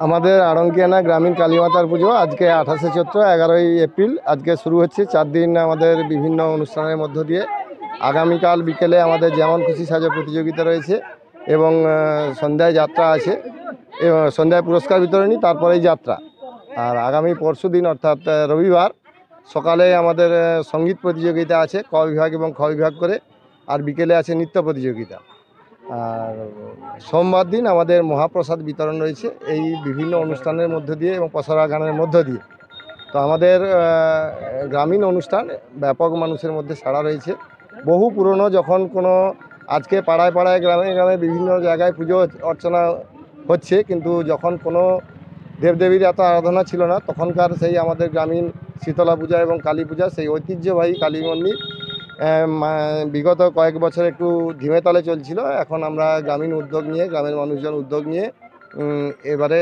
আমাদের আড়ংকিয়ানা গ্রামীণ কালীমাতার পুজো আজকে 28শে চৈত্র 11ই এপ্রিল আজকে শুরু হচ্ছে। 4 দিন আমাদের বিভিন্ন অনুষ্ঠানের মধ্য দিয়ে আগামীকাল বিকেলে আমাদের যেমন খুশি সাজো প্রতিযোগিতা রয়েছে এবং সন্ধ্যায় যাত্রা আছে এবং সন্ধ্যায় পুরস্কার বিতরণী, তারপরেই যাত্রা। আর আগামী পরশু দিন অর্থাৎ রবিবার সকালে আমাদের সঙ্গীত প্রতিযোগিতা আছে ক বিভাগ এবং খ বিভাগ করে, আর বিকেলে আছে নৃত্য প্রতিযোগিতা। আর সোমবার দিন আমাদের মহাপ্রসাদ বিতরণ রয়েছে এই বিভিন্ন অনুষ্ঠানের মধ্য দিয়ে এবং পসরা গানের মধ্য দিয়ে। তো আমাদের গ্রামীণ অনুষ্ঠান ব্যাপক মানুষের মধ্যে সাড়া রয়েছে। বহু পুরনো যখন কোনো আজকে পাড়ায় পাড়ায় গ্রামে গ্রামে বিভিন্ন জায়গায় পুজো অর্চনা হচ্ছে, কিন্তু যখন কোনো দেবদেবীর এত আরাধনা ছিল না, তখনকার সেই আমাদের গ্রামীণ শীতলা পূজা এবং কালী পূজা, সেই ঐতিহ্যবাহী কালী মন্দির বিগত কয়েক বছর একটু ধিমে তালে চলছিল। এখন আমরা গ্রামীণ উদ্যোগ নিয়ে, গ্রামের মানুষজন উদ্যোগ নিয়ে এবারে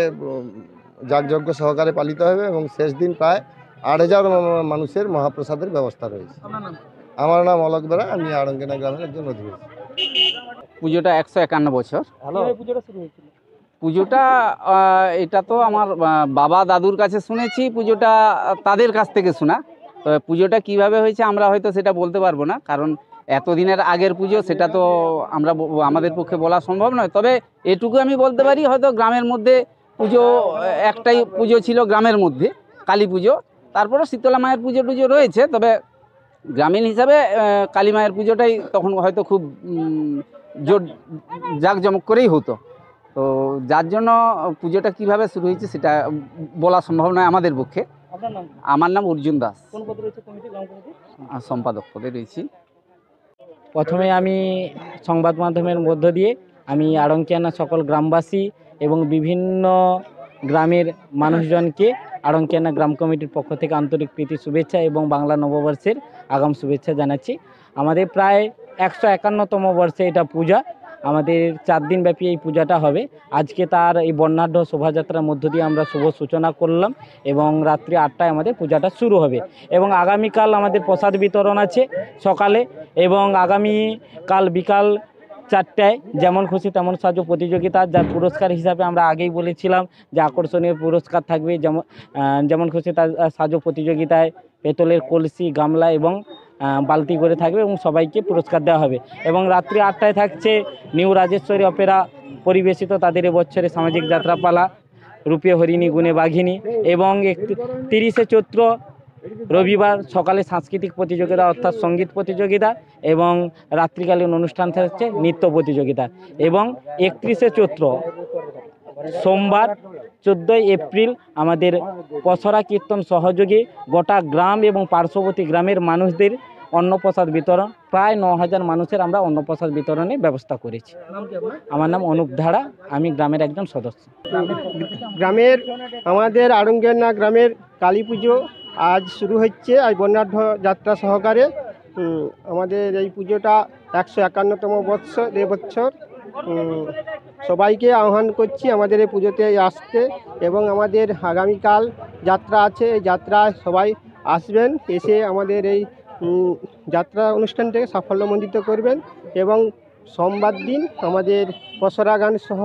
যাগযজ্ঞ সহকারে পালিত হবে এবং শেষ দিন প্রায় 8,000 মানুষের মহাপ্রসাদের ব্যবস্থা রয়েছে। আমার নাম অলোক বেড়া, আমি আড়ংকিয়ানা গ্রামের একজন অধিবাসী। পুজোটা 151 বছর। পুজোটা এটা তো আমার বাবা দাদুর কাছে শুনেছি, পুজোটা তাদের কাছ থেকে শোনা। তো পুজোটা কিভাবে হয়েছে আমরা হয়তো সেটা বলতে পারবো না, কারণ এতদিনের আগের পুজো, সেটা তো আমাদের পক্ষে বলা সম্ভব নয়। তবে এটুকু আমি বলতে পারি, হয়তো গ্রামের মধ্যে পুজো একটাই পুজো ছিল গ্রামের মধ্যে, কালী পুজো। তারপরে শীতলা মায়ের পুজো টুজো রয়েছে, তবে গ্রামীণ হিসাবে কালী মায়ের পুজোটাই তখন হয়তো খুব জোর জাঁকজমক করেই হতো। তো যার জন্য পুজোটা কিভাবে শুরু হয়েছে সেটা বলা সম্ভব নয় আমাদের পক্ষে। আমার নাম অর্জুন দাস, সম্পাদক পদে রয়েছি। প্রথমে আমি সংবাদ মাধ্যমের মধ্য দিয়ে আমি আড়ংকিয়ানা সকল গ্রামবাসী এবং বিভিন্ন গ্রামের মানুষজনকে আড়ংকিয়ানা গ্রাম কমিটির পক্ষ থেকে আন্তরিক প্রীতি শুভেচ্ছা এবং বাংলা নববর্ষের আগাম শুভেচ্ছা জানাচ্ছি। আমাদের প্রায় 151তম বর্ষে এটা পূজা। আমাদের 4 দিন ব্যাপী এই পূজাটা হবে। আজকে তার এই বর্ণাঢ্য শোভাযাত্রার মধ্য দিয়ে আমরা শুভ সূচনা করলাম এবং রাত্রি 8টায় আমাদের পূজাটা শুরু হবে এবং আগামীকাল আমাদের প্রসাদ বিতরণ আছে সকালে, এবং আগামীকাল বিকাল 4টায় যেমন খুশি তেমন সাজো প্রতিযোগিতা, যার পুরস্কার হিসাবে আমরা আগেই বলেছিলাম যে আকর্ষণীয় পুরস্কার থাকবে। যেমন খুশি তার সাজো প্রতিযোগিতায় পেতলের কলসি, গামলা এবং বালতি করে থাকবে এবং সবাইকে পুরস্কার দেওয়া হবে। এবং রাত্রি 8টায় থাকছে নিউ রাজেশ্বরী অপেরা পরিবেশিত তাদের এবছরে সামাজিক যাত্রাপালা রূপে হরিণী গুণে বাঘিনী, এবং 30শে চৈত্র রবিবার সকালে সাংস্কৃতিক প্রতিযোগিতা অর্থাৎ সঙ্গীত প্রতিযোগিতা এবং রাত্রিকালীন অনুষ্ঠান থাকছে নৃত্য প্রতিযোগিতা। এবং 31শে চৈত্র সোমবার 14ই এপ্রিল আমাদের পসরা কীর্তন সহযোগে গোটা গ্রাম এবং পার্শ্ববর্তী গ্রামের মানুষদের অন্নপ্রসাদ বিতরণ, প্রায় 9,000 মানুষের আমরা অন্নপ্রসাদ বিতরণের ব্যবস্থা করেছি। আমার নাম অনুপ ধারা, আমি গ্রামের একজন সদস্য। গ্রামের আমাদের আড়ংকিয়ানা গ্রামের কালী পুজো আজ শুরু হচ্ছে, আজ বর্ণাঢ্য যাত্রা সহকারে। আমাদের এই পুজোটা 151তম বছর। সবাইকে আহ্বান করছি আমাদের এই পুজোতে আসতে, এবং আমাদের আগামীকাল যাত্রা আছে, এই যাত্রায় সবাই আসবেন, এসে আমাদের এই যাত্রা অনুষ্ঠানটাকে সাফল্যমণ্ডিত করবেন। এবং সোমবার দিন আমাদের পসরা গান সহ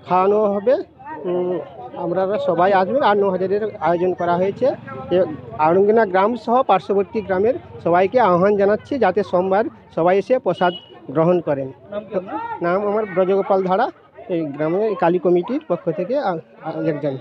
খাওয়ানো হবে। আপনারা সবাই আসবেন। আর 9,000-এর আয়োজন করা হয়েছে। আড়ংকিয়ানা গ্রাম সহ পার্শ্ববর্তী গ্রামের সবাইকে আহ্বান জানাচ্ছি যাতে সোমবার সবাই এসে প্রসাদ গ্রহণ করেন। নাম আমার ব্রজগোপাল ধারা, এই গ্রামের কালী কমিটির পক্ষ থেকে একজন।